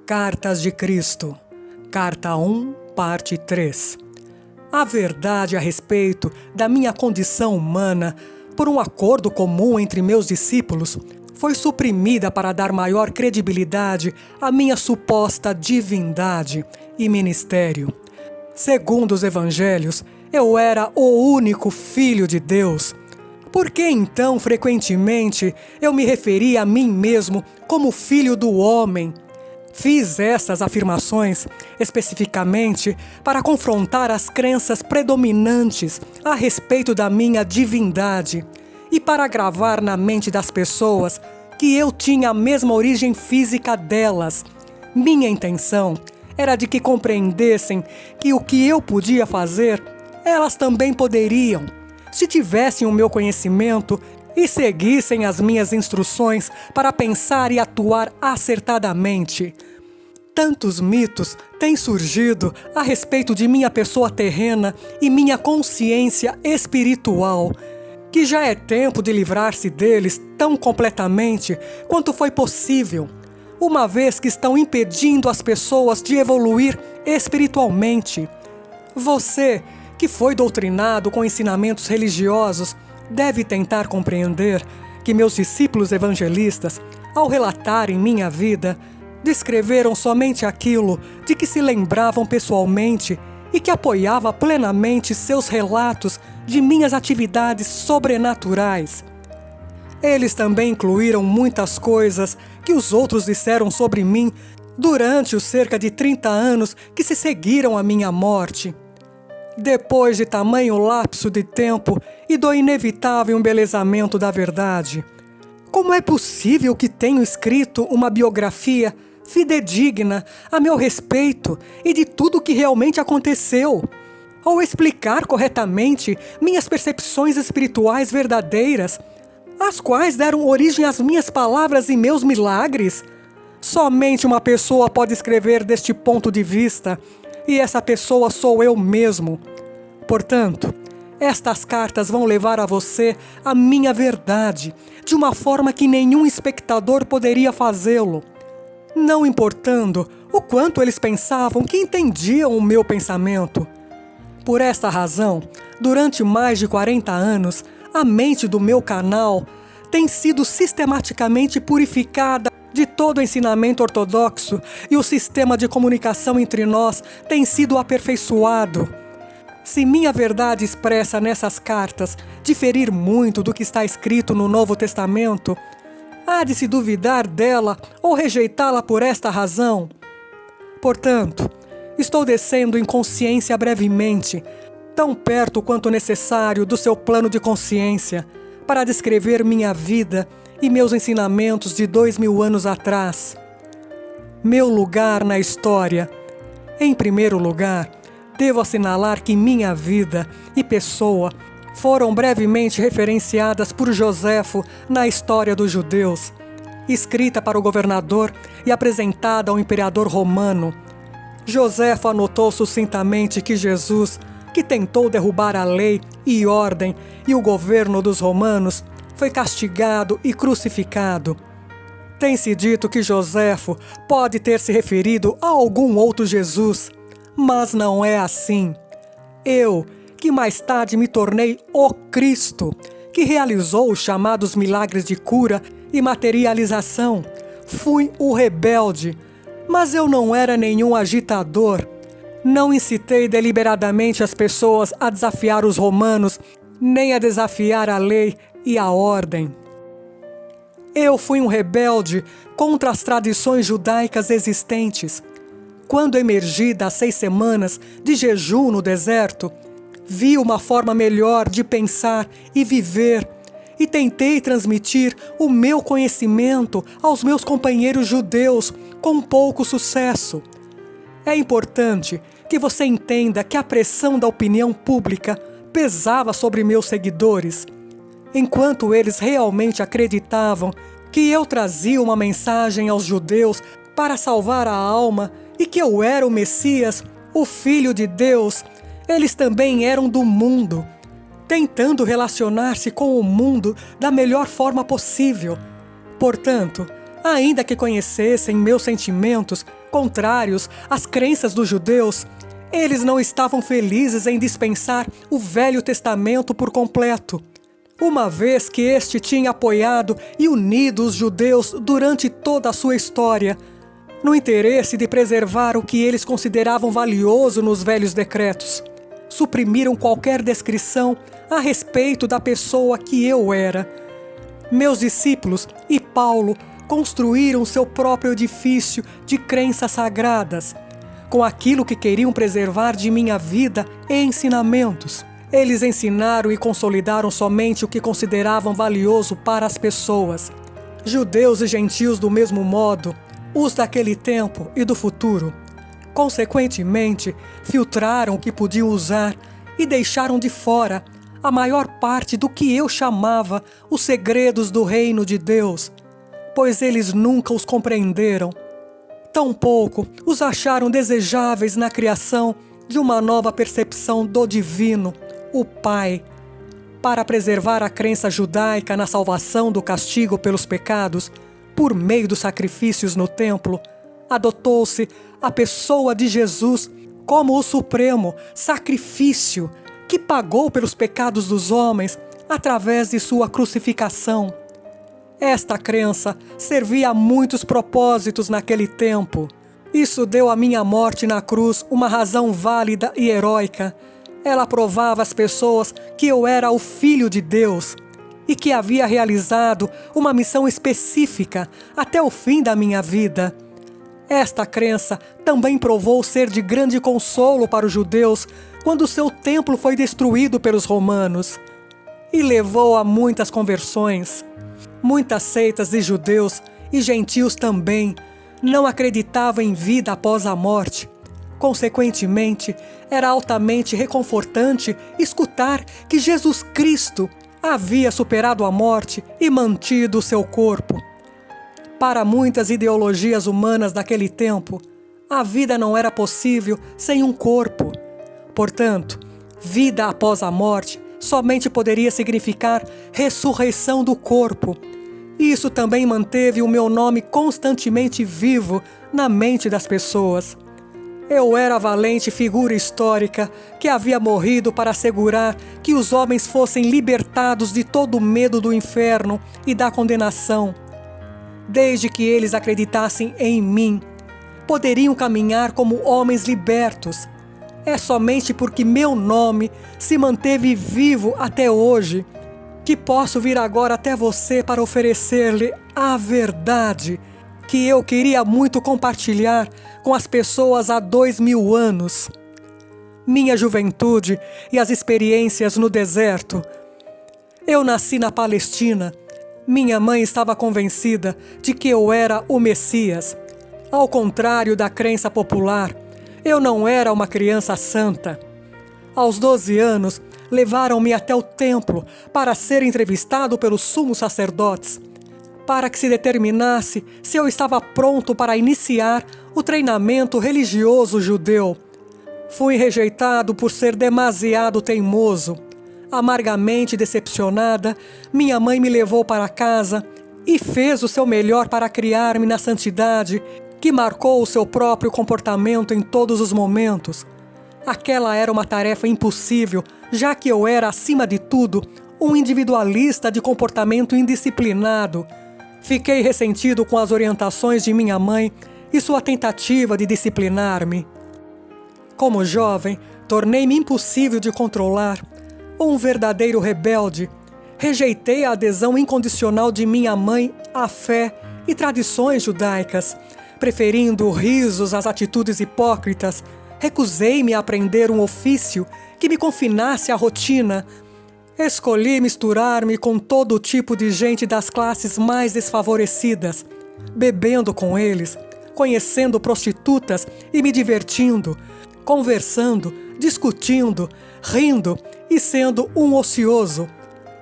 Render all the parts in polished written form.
Cartas de Cristo, Carta 1, Parte 3. A verdade a respeito da minha condição humana, por um acordo comum entre meus discípulos, foi suprimida para dar maior credibilidade à minha suposta divindade e ministério. Segundo os evangelhos, eu era o único Filho de Deus. Por que então, frequentemente, eu me referia a mim mesmo como Filho do Homem? Fiz essas afirmações especificamente para confrontar as crenças predominantes a respeito da minha divindade e para gravar na mente das pessoas que eu tinha a mesma origem física delas. Minha intenção era de que compreendessem que o que eu podia fazer, elas também poderiam, se tivessem o meu conhecimento e seguissem as minhas instruções para pensar e atuar acertadamente. Tantos mitos têm surgido a respeito de minha pessoa terrena e minha consciência espiritual, que já é tempo de livrar-se deles tão completamente quanto foi possível, uma vez que estão impedindo as pessoas de evoluir espiritualmente. Você, que foi doutrinado com ensinamentos religiosos, deve tentar compreender que meus discípulos evangelistas, ao relatarem minha vida, descreveram somente aquilo de que se lembravam pessoalmente e que apoiava plenamente seus relatos de minhas atividades sobrenaturais. Eles também incluíram muitas coisas que os outros disseram sobre mim durante os cerca de 30 anos que se seguiram à minha morte. Depois de tamanho lapso de tempo e do inevitável embelezamento da verdade, como é possível que tenha escrito uma biografia fidedigna a meu respeito e de tudo o que realmente aconteceu, ou explicar corretamente minhas percepções espirituais verdadeiras, as quais deram origem às minhas palavras e meus milagres? Somente uma pessoa pode escrever deste ponto de vista, e essa pessoa sou eu mesmo. Portanto, estas cartas vão levar a você a minha verdade, de uma forma que nenhum espectador poderia fazê-lo, não importando o quanto eles pensavam que entendiam o meu pensamento. Por esta razão, durante mais de 40 anos, a mente do meu canal tem sido sistematicamente purificada de todo o ensinamento ortodoxo e o sistema de comunicação entre nós tem sido aperfeiçoado. Se minha verdade expressa nessas cartas diferir muito do que está escrito no Novo Testamento, há de se duvidar dela ou rejeitá-la por esta razão. Portanto, estou descendo em consciência brevemente, tão perto quanto necessário do seu plano de consciência, para descrever minha vida e meus ensinamentos de 2000 anos atrás. Meu lugar na história. Em primeiro lugar, devo assinalar que minha vida e pessoa foram brevemente referenciadas por Joséfo na História dos Judeus, escrita para o governador e apresentada ao imperador romano. Joséfo anotou sucintamente que Jesus, que tentou derrubar a lei e ordem e o governo dos romanos, foi castigado e crucificado. Tem-se dito que Joséfo pode ter se referido a algum outro Jesus, mas não é assim. Eu, que mais tarde me tornei o Cristo, que realizou os chamados milagres de cura e materialização, fui o rebelde, mas eu não era nenhum agitador. Não incitei deliberadamente as pessoas a desafiar os romanos, nem a desafiar a lei e a ordem. Eu fui um rebelde contra as tradições judaicas existentes. Quando emergi das 6 semanas de jejum no deserto, vi uma forma melhor de pensar e viver e tentei transmitir o meu conhecimento aos meus companheiros judeus com pouco sucesso. É importante que você entenda que a pressão da opinião pública pesava sobre meus seguidores, enquanto eles realmente acreditavam que eu trazia uma mensagem aos judeus para salvar a alma e que eu era o Messias, o Filho de Deus. Eles também eram do mundo, tentando relacionar-se com o mundo da melhor forma possível. Portanto, Ainda que conhecessem meus sentimentos contrários às crenças dos judeus, eles não estavam felizes em dispensar o Velho Testamento por completo, uma vez que este tinha apoiado e unido os judeus durante toda a sua história, no interesse de preservar o que eles consideravam valioso nos velhos decretos. Suprimiram qualquer descrição a respeito da pessoa que eu era. Meus discípulos e Paulo construíram seu próprio edifício de crenças sagradas, com aquilo que queriam preservar de minha vida e ensinamentos. Eles ensinaram e consolidaram somente o que consideravam valioso para as pessoas. Judeus e gentios do mesmo modo, os daquele tempo e do futuro. Consequentemente, filtraram o que podiam usar e deixaram de fora a maior parte do que eu chamava os segredos do reino de Deus, pois eles nunca os compreenderam. Tampouco os acharam desejáveis na criação de uma nova percepção do divino, o Pai. Para preservar a crença judaica na salvação do castigo pelos pecados, por meio dos sacrifícios no templo, adotou-se a pessoa de Jesus como o supremo sacrifício que pagou pelos pecados dos homens através de sua crucificação. Esta crença servia a muitos propósitos naquele tempo. Isso deu à minha morte na cruz uma razão válida e heróica. Ela provava às pessoas que eu era o Filho de Deus e que havia realizado uma missão específica até o fim da minha vida. Esta crença também provou ser de grande consolo para os judeus quando seu templo foi destruído pelos romanos, e levou a muitas conversões. Muitas seitas de judeus e gentios também não acreditavam em vida após a morte. Consequentemente, era altamente reconfortante escutar que Jesus Cristo havia superado a morte e mantido seu corpo. Para muitas ideologias humanas daquele tempo, a vida não era possível sem um corpo. Portanto, vida após a morte somente poderia significar ressurreição do corpo. Isso também manteve o meu nome constantemente vivo na mente das pessoas. Eu era a valente figura histórica que havia morrido para assegurar que os homens fossem libertados de todo o medo do inferno e da condenação. Desde que eles acreditassem em mim, poderiam caminhar como homens libertos. É somente porque meu nome se manteve vivo até hoje que posso vir agora até você para oferecer-lhe a verdade que eu queria muito compartilhar com as pessoas há 2000 anos. Minha juventude e as experiências no deserto. Eu nasci na Palestina. Minha mãe estava convencida de que eu era o Messias. Ao contrário da crença popular, eu não era uma criança santa. Aos 12 anos, levaram-me até o templo para ser entrevistado pelos sumos sacerdotes, para que se determinasse se eu estava pronto para iniciar o treinamento religioso judeu. Fui rejeitado por ser demasiado teimoso. Amargamente decepcionada, minha mãe me levou para casa e fez o seu melhor para criar-me na santidade que marcou o seu próprio comportamento em todos os momentos. Aquela era uma tarefa impossível, já que eu era, acima de tudo, um individualista de comportamento indisciplinado. Fiquei ressentido com as orientações de minha mãe e sua tentativa de disciplinar-me. Como jovem, tornei-me impossível de controlar, um verdadeiro rebelde. Rejeitei a adesão incondicional de minha mãe à fé e tradições judaicas, preferindo risos às atitudes hipócritas. Recusei-me a aprender um ofício que me confinasse à rotina. Escolhi misturar-me com todo tipo de gente das classes mais desfavorecidas, bebendo com eles, conhecendo prostitutas e me divertindo, conversando, discutindo, rindo e sendo um ocioso.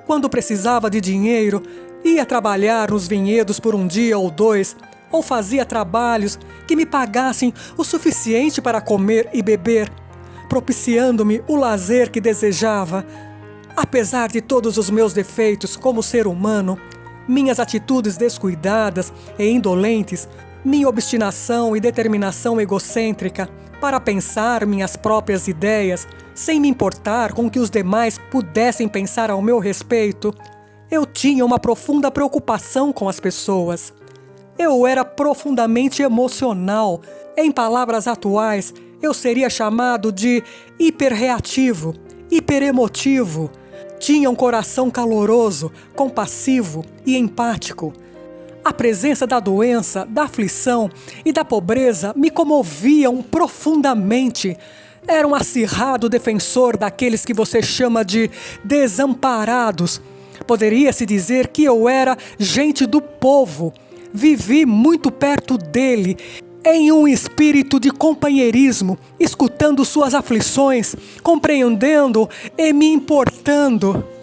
Quando precisava de dinheiro, ia trabalhar nos vinhedos por um dia ou dois, ou fazia trabalhos que me pagassem o suficiente para comer e beber, propiciando-me o lazer que desejava. Apesar de todos os meus defeitos como ser humano, Minhas atitudes descuidadas e indolentes, minha obstinação e determinação egocêntrica para pensar minhas próprias ideias, sem me importar com o que os demais pudessem pensar ao meu respeito, eu tinha uma profunda preocupação com as pessoas. Eu era profundamente emocional. Em palavras atuais, eu seria chamado de hiperreativo, hiperemotivo. Tinha um coração caloroso, compassivo e empático. A presença da doença, da aflição e da pobreza me comoviam profundamente. Era um acirrado defensor daqueles que você chama de desamparados. Poderia-se dizer que eu era gente do povo. Vivi muito perto dele, em um espírito de companheirismo, escutando suas aflições, compreendendo e me importando.